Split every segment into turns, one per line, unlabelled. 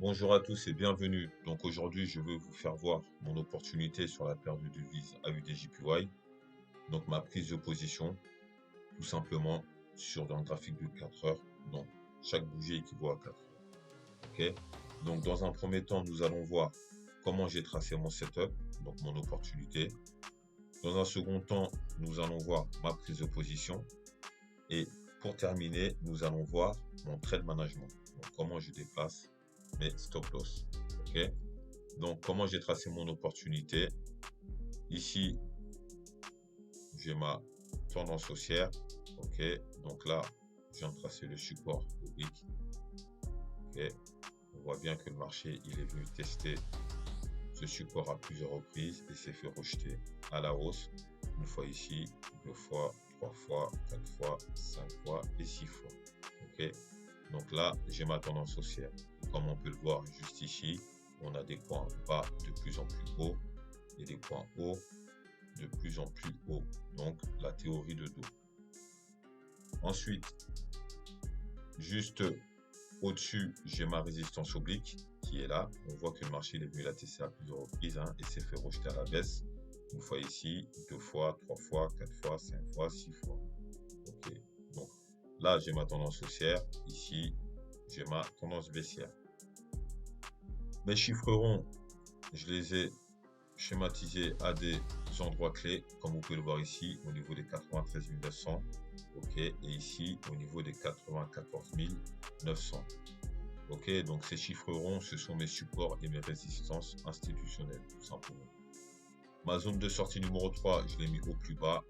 Bonjour à tous et bienvenue. Donc aujourd'hui, je veux vous faire voir mon opportunité sur la paire de devises AUDJPY. Donc ma prise de position, tout simplement sur un graphique de 4 heures. Donc chaque bougie équivaut à 4 heures. Ok. Donc dans un premier temps, nous allons voir comment j'ai tracé mon setup, donc mon opportunité. Dans un second temps, nous allons voir ma prise de position. Et pour terminer, nous allons voir mon trade management. Donc comment je déplace mes stop loss. Ok. Donc, comment j'ai tracé mon opportunité? Ici, j'ai ma tendance haussière. Ok. Donc là, je viens de tracer le support oblique. Ok. On voit bien que le marché, il est venu tester ce support à plusieurs reprises et s'est fait rejeter à la hausse. Une fois ici, deux fois, trois fois, quatre fois, cinq fois et six fois. Ok. Donc là, j'ai ma tendance haussière. Comme on peut le voir juste ici, on a des points bas de plus en plus hauts et des points hauts de plus en plus hauts. Donc, la théorie de dos. Ensuite, juste au-dessus, j'ai ma résistance oblique qui est là. On voit que le marché est venu la tester à plusieurs reprises et s'est fait rejeter à la baisse. Une fois ici, deux fois, trois fois, quatre fois, cinq fois, six fois. Ok. Donc, là, j'ai ma tendance haussière. Ici, j'ai ma tendance baissière. Mes chiffres ronds, je les ai schématisés à des endroits clés, comme vous pouvez le voir ici, au niveau des 93 900, ok, et ici, au niveau des 94 900. Ok, donc ces chiffres ronds, ce sont mes supports et mes résistances institutionnelles, tout simplement. Ma zone de sortie numéro 3, je l'ai mis au plus bas.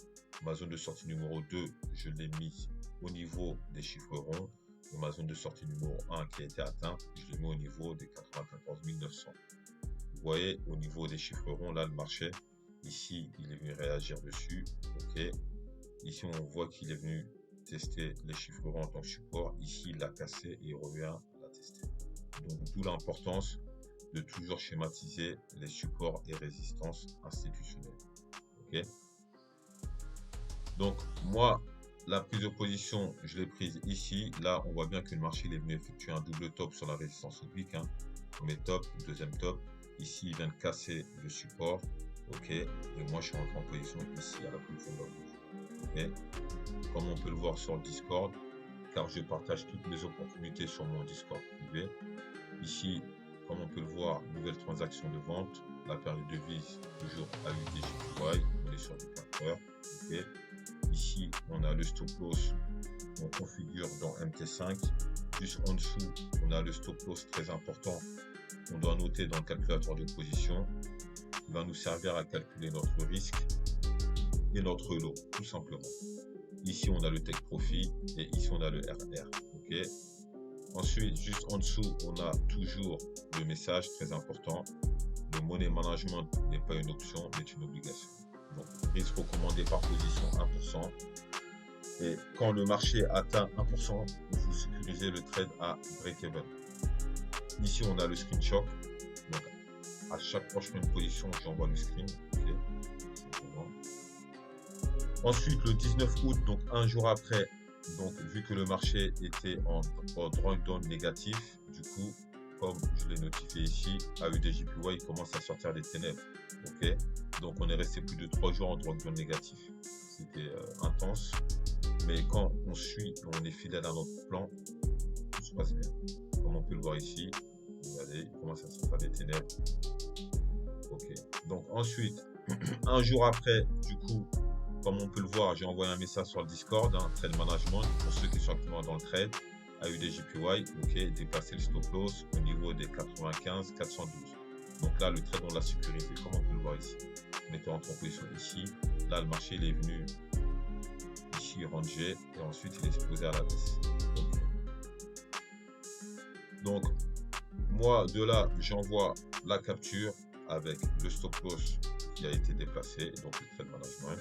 Ma zone de sortie numéro 2, je l'ai mis au niveau des chiffres ronds. Et ma zone de sortie numéro 1 qui a été atteinte, je l'ai mis au niveau des 94 900. Vous voyez, au niveau des chiffres ronds, là, le marché, ici, il est venu réagir dessus. Ok. Ici, on voit qu'il est venu tester les chiffres ronds en tant que support. Ici, il l'a cassé et il revient la tester. Donc, d'où l'importance de toujours schématiser les supports et résistances institutionnelles. Ok. Donc, moi, la prise de position, je l'ai prise ici. Là, on voit bien que le marché il est venu effectuer un double top sur la résistance oblique. Premier top, deuxième top. Ici, il vient de casser le support. Ok. Et moi, je suis rentré en position ici à la position de la bouche. Ok. Comme on peut le voir sur le Discord, car je partage toutes mes opportunités sur mon Discord privé. Ici, comme on peut le voir, nouvelle transaction de vente. La paire de devises, toujours AUDJPY. On est sur du 4 heures. Ok. Ici, on a le stop loss qu'on configure dans MT5. Juste en dessous, on a le stop loss très important qu'on doit noter dans le calculateur de position qui va nous servir à calculer notre risque et notre lot, tout simplement. Ici, on a le take profit et ici, on a le RR. Ok. Ensuite, juste en dessous, on a toujours le message très important. Le money management n'est pas une option, mais une obligation. Donc, risque recommandé par position 1%. Et quand le marché atteint 1%, vous sécurisez le trade à break-even. Ici, on a le screenshot. Donc, à chaque fois que je fais une position, j'envoie le screen. Okay. Ensuite, le 19 août, donc un jour après, donc vu que le marché était en drawdown négatif, du coup, comme je l'ai notifié ici, AUDJPY commence à sortir des ténèbres. Ok. Donc, on est resté plus de 3 jours en drawdown négatif. C'était intense. Mais quand on suit et on est fidèle à notre plan, tout se passe bien. Comme on peut le voir ici, regardez, il commence à sortir des ténèbres. Ok. Donc ensuite, un jour après, du coup, comme on peut le voir, j'ai envoyé un message sur le Discord, Trade Management, pour ceux qui sont actuellement dans le trade, AUDJPY, ok, déplacer le stop loss au niveau des 95 412. Donc là, le trade, on l'a sécurisé, comme on peut le voir ici. On était en position ici. Là, le marché, il est venu ici ranger et ensuite il est explosé à la baisse. Okay. Donc, moi, de là, j'envoie la capture avec le stop loss qui a été déplacé, donc le trade management.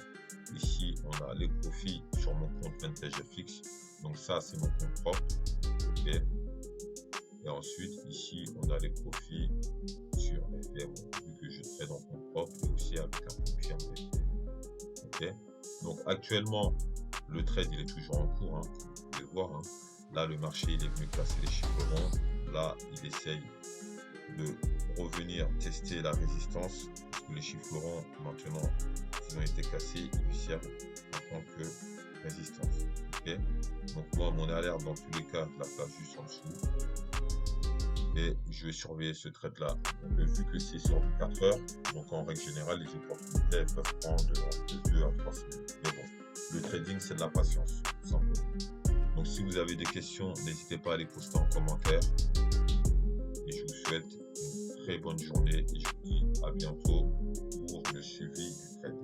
Ici, on a les profits sur mon compte Vintage FX. Donc ça, c'est mon compte propre. Okay. Et ensuite, ici, on a les profits sur FR, vu que je trade en compte propre et aussi avec un profit en FR. Okay. Donc actuellement, le trade, il est toujours en cours, vous pouvez le voir. Là, le marché, il est venu casser les chiffres ronds. là, il essaye de revenir tester la résistance, parce que les chiffres ronds, maintenant, ils ont été cassés, ils lui servent en tant que résistance. Ok, donc moi, mon alerte, dans tous les cas, je la place juste en dessous. Et je vais surveiller ce trade là. Donc, vu que c'est sur 4 heures, donc en règle générale, les opportunités elles peuvent prendre de 2 à 3 semaines. Mais bon, le trading, c'est de la patience, tout simplement. Donc si vous avez des questions, n'hésitez pas à les poster en commentaire. Et je vous souhaite une très bonne journée et je vous dis à bientôt pour le suivi du trade.